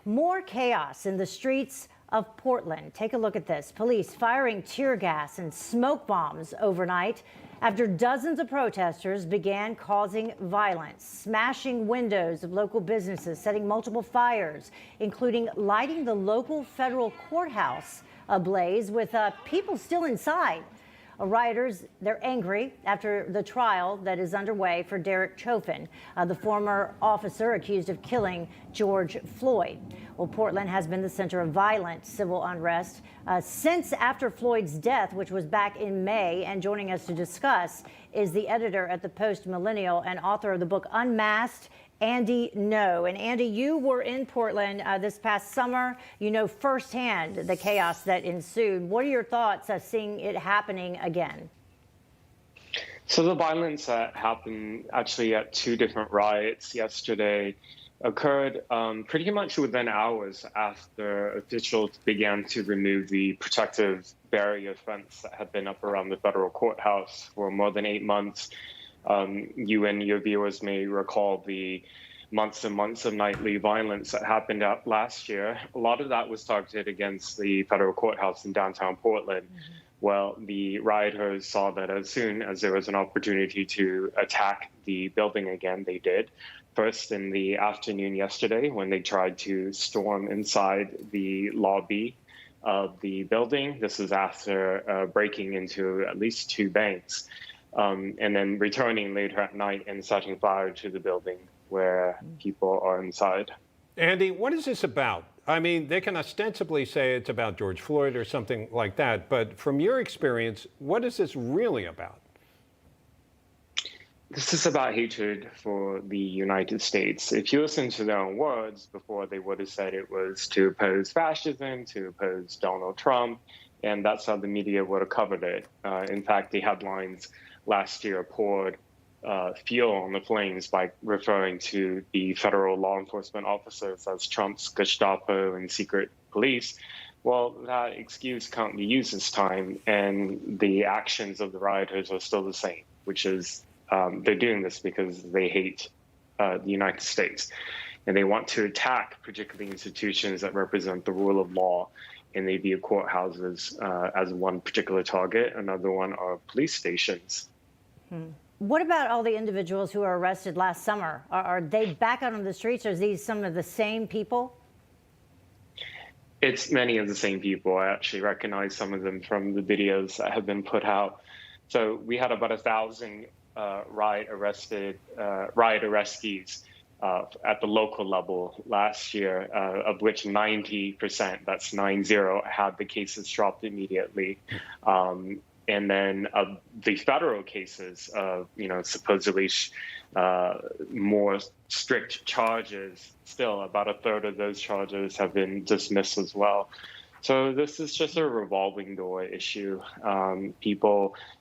More chaos in the streets of Portland. Take a look at this. Police firing tear gas and smoke bombs overnight after dozens of protesters began causing violence, smashing windows of local businesses, setting multiple fires, including lighting the local federal courthouse ablaze with people still inside. Rioters, they're angry after the trial that is underway for Derek Chauvin, the former officer accused of killing George Floyd. Well, Portland has been the center of violent civil unrest since after Floyd's death, which was back in May. And joining us to discuss is the editor at the Post Millennial and author of the book Unmasked, Andy Ngo. And Andy, you were in Portland this past summer. You know firsthand the chaos that ensued. What are your thoughts of seeing it happening again? So the violence that happened actually at two different riots yesterday occurred pretty much within hours after officials began to remove the protective barrier fence that had been up around the federal courthouse for more than 8 months. You and your viewers may recall the months and months of nightly violence that happened out last year. A lot of that was targeted against the federal courthouse in downtown Portland. Mm-hmm. Well, the rioters saw that as soon as there was an opportunity to attack the building again, they did. First in the afternoon yesterday, when they tried to storm inside the lobby of the building. This is after breaking into at least 2 banks. And then returning later at night and setting fire to the building where people are inside. Andy, what is this about? I mean, they can ostensibly say it's about George Floyd or something like that, but from your experience, what is this really about? This is about hatred for the United States. If you listen to their own words, before they would have said it was to oppose fascism, to oppose Donald Trump, and that's how the media would have covered it. In fact, the headlines last year poured fuel on the flames by referring to the federal law enforcement officers as Trump's Gestapo and secret police. Well, that excuse can't be used this time, and the actions of the rioters are still the same, which is they're doing this because they hate the United States, and they want to attack particularly institutions that represent the rule of law. And they view courthouses as one particular target. Another one are police stations. What about all the individuals who were arrested last summer? Are they back out on the streets, or are these some of the same people? It's many of the same people. I actually recognize some of them from the videos that have been put out. So we had about 1,000 riot arrestees at the local level last year, of which 90%, that's 90, had the cases dropped immediately. And then the federal cases, supposedly more strict charges, still about 1/3 of those charges have been dismissed as well. So this is just a revolving door issue.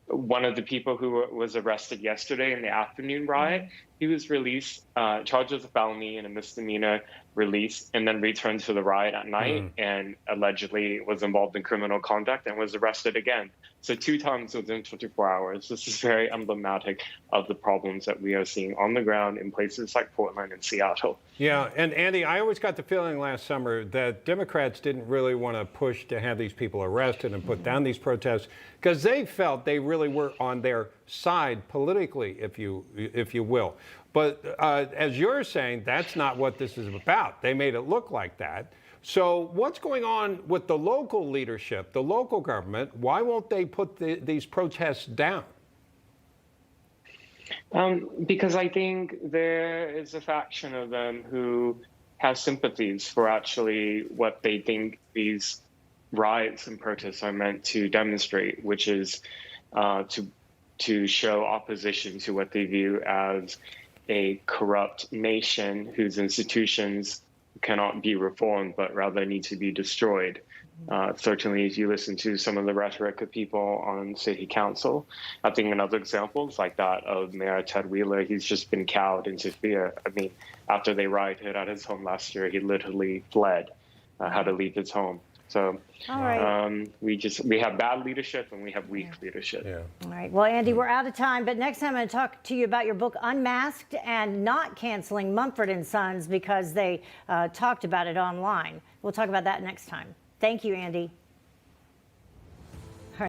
One of the people who was arrested yesterday in the afternoon riot, he was released, charged with a felony and a misdemeanor release, and then returned to the riot at night and allegedly was involved in criminal conduct and was arrested again. So 2 times within 24 hours. This is very emblematic of the problems that we are seeing on the ground in places like Portland and Seattle. Yeah, and Andy, I always got the feeling last summer that Democrats didn't really want to push to have these people arrested and put down these protests because they felt they really were on their side politically, if you will. But as you're saying, that's not what this is about. They made it look like that. So what's going on with the local leadership, the local government? Why won't they put these protests down? Because I think there is a faction of them who have sympathies for actually what they think these riots and protests are meant to demonstrate, which is to show opposition to what they view as a corrupt nation whose institutions cannot be reformed, but rather need to be destroyed. Certainly, if you listen to some of the rhetoric of people on city council, I think another example is like that of Mayor Ted Wheeler. He's just been cowed into fear. I mean, after they rioted at his home last year, he literally fled, had to leave his home. So All right. we have bad leadership and we have weak leadership. Yeah. All right. Well, Andy, we're out of time, but next time I'm going to talk to you about your book, Unmasked, and not canceling Mumford and Sons because they talked about it online. We'll talk about that next time. Thank you, Andy.